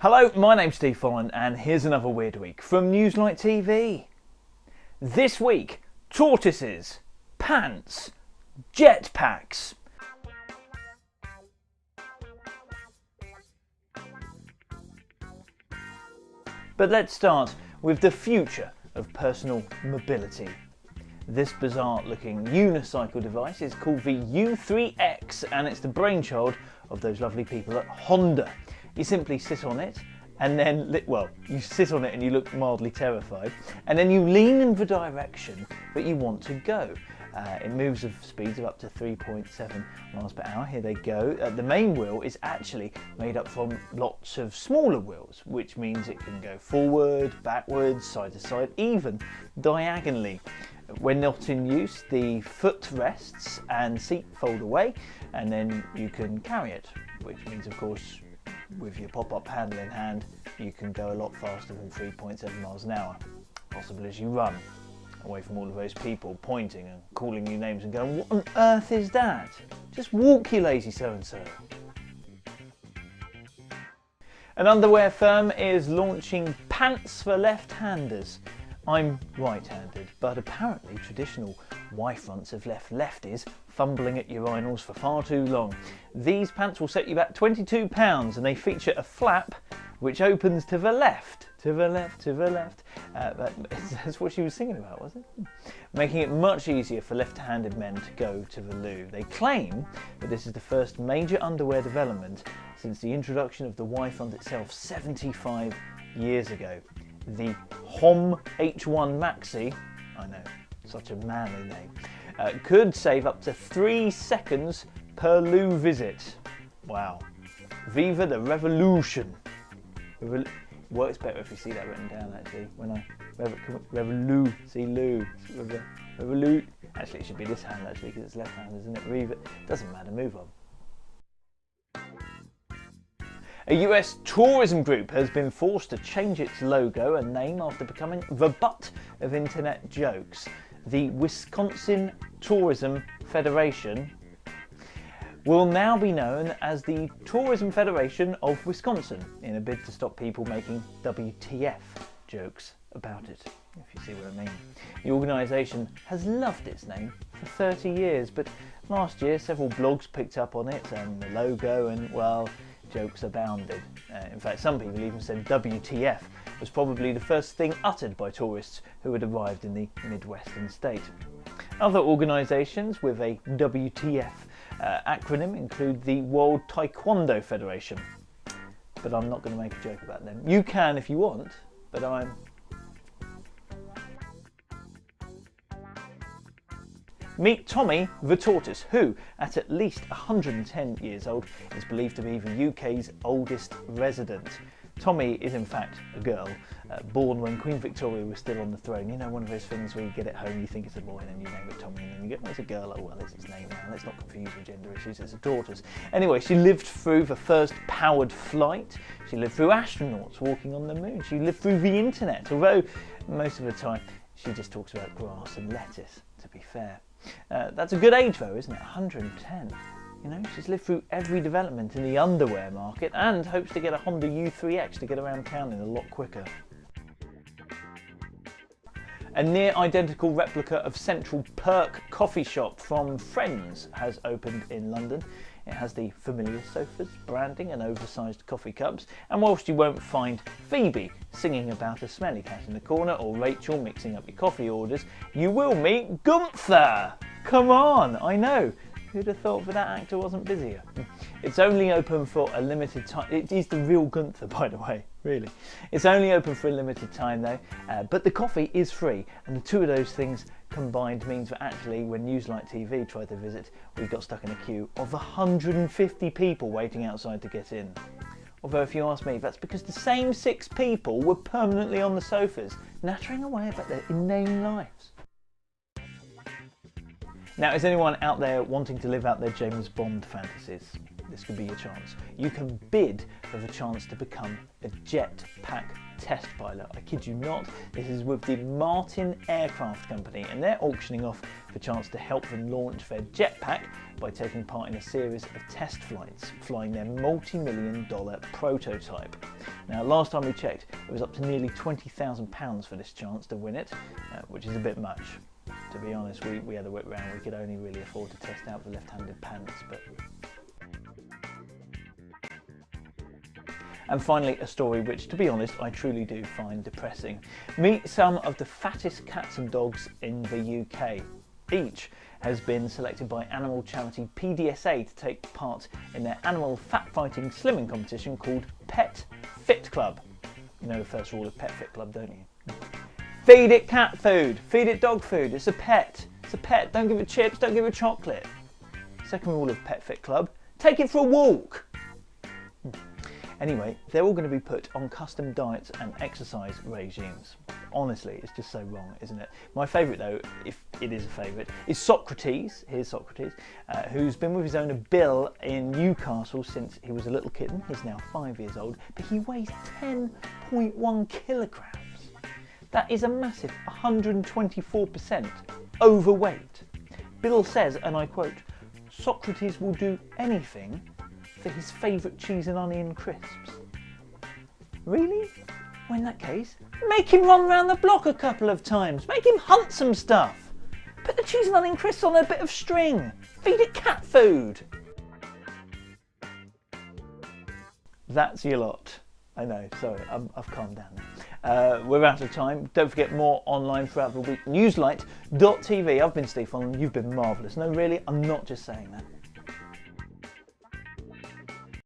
Hello, my name's Steve Folland and here's another weird week from Newsnight TV. This week, tortoises, pants, jetpacks. But let's start with the future of personal mobility. This bizarre looking unicycle device is called the U3X and it's the brainchild of those lovely people at Honda. You simply sit on it and then, you sit on it and you look mildly terrified, and then you lean in the direction that you want to go. It moves at speeds of up to 3.7 miles per hour. Here they go. The main wheel is actually made up from lots of smaller wheels, which means it can go forward, backwards, side to side, even diagonally. When not in use, the foot rests and seat fold away, and then you can carry it, which means, of course, with your pop-up handle in hand, you can go a lot faster than 3.7 miles an hour, possibly as you run, away from all of those people pointing and calling you names and going, "What on earth is that? Just walk, you lazy so-and-so." An underwear firm is launching pants for left-handers. I'm right-handed, but apparently traditional Y-fronts have left lefties fumbling at urinals for far too long. These pants will set you back £22 and they feature a flap which opens to the left, to the left, to the left. That's what she was singing about, was it? Making it much easier for left-handed men to go to the loo. They claim that this is the first major underwear development since the introduction of the Y-front itself 75 years ago. The HOM H1 Maxi, I know, such a manly name, could save up to 3 seconds per loo visit. Wow. Viva the revolution. Works better if you see that written down, actually. When I see loo, revolute. Actually, it should be this hand, actually, because it's left hand, isn't it? Viva. Doesn't matter, move on. A US tourism group has been forced to change its logo and name after becoming the butt of internet jokes. The Wisconsin Tourism Federation will now be known as the Tourism Federation of Wisconsin in a bid to stop people making WTF jokes about it, if you see what I mean. The organisation has loved its name for 30 years, but last year several blogs picked up on it and the logo and, well, jokes abounded. In fact, some people even said WTF was probably the first thing uttered by tourists who had arrived in the Midwestern state. Other organisations with a WTF acronym include the World Taekwondo Federation. But I'm not going to make a joke about them. You can if you want, but I'm... Meet Tommy the tortoise, who, at least 110 years old, is believed to be the UK's oldest resident. Tommy is in fact a girl, born when Queen Victoria was still on the throne. You know, one of those things where you get it home, you think it's a boy, and then you name it Tommy, and then you go, "Oh, it's a girl, oh well, it's its name now, let's not confuse with gender issues, it's a tortoise." Anyway, she lived through the first powered flight, she lived through astronauts walking on the moon, she lived through the internet, although most of the time she just talks about grass and lettuce, to be fair. That's a good age though, isn't it? 110. You know, she's lived through every development in the underwear market and hopes to get a Honda U3X to get around town in a lot quicker. A near identical replica of Central Perk coffee shop from Friends has opened in London. It has the familiar sofas, branding and oversized coffee cups, and whilst you won't find Phoebe singing about a smelly cat in the corner or Rachel mixing up your coffee orders, you will meet Gunther! Come on, I know! Who'd have thought that actor wasn't busier? It's only open for a limited time. It is the real Gunther, by the way, really. It's only open for a limited time though, but the coffee is free, and the two of those things combined means that actually when Newsnight TV tried to visit, we got stuck in a queue of 150 people waiting outside to get in. Although if you ask me, that's because the same 6 people were permanently on the sofas, nattering away about their inane lives. Now, is anyone out there wanting to live out their James Bond fantasies? this could be your chance. You can bid for the chance to become a jetpack test pilot. I kid you not, this is with the Martin Aircraft Company, and they're auctioning off the chance to help them launch their jetpack by taking part in a series of test flights, flying their multi-million-dollar prototype. Now, last time we checked, it was up to nearly £20,000 for this chance to win it, which is a bit much. To be honest, we had a whip round, we could only really afford to test out the left-handed pants, but... And finally, a story which, to be honest, I truly do find depressing. Meet some of the fattest cats and dogs in the UK. Each has been selected by animal charity PDSA to take part in their animal fat-fighting slimming competition called Pet Fit Club. You know the first rule of Pet Fit Club, don't you? Feed it cat food, feed it dog food, it's a pet. It's a pet, don't give it chips, don't give it chocolate. Second rule of Pet Fit Club, take it for a walk. Anyway, they're all going to be put on custom diets and exercise regimes. Honestly, it's just so wrong, isn't it? My favourite though, if it is a favourite, is Socrates. Here's Socrates, who's been with his owner Bill in Newcastle since he was a little kitten. He's now 5 years old, but he weighs 10.1 kilograms. That is a massive 124% overweight. Bill says, and I quote, "Socrates will do anything for his favourite cheese and onion crisps." Really? Well, in that case, make him run round the block a couple of times. Make him hunt some stuff. Put the cheese and onion crisps on a bit of string. Feed it cat food. That's your lot. I know, sorry, I've calmed down now. We're out of time. Don't forget more online throughout the week. Newslight.tv. I've been Steve Folland, you've been marvellous. No, really, I'm not just saying that.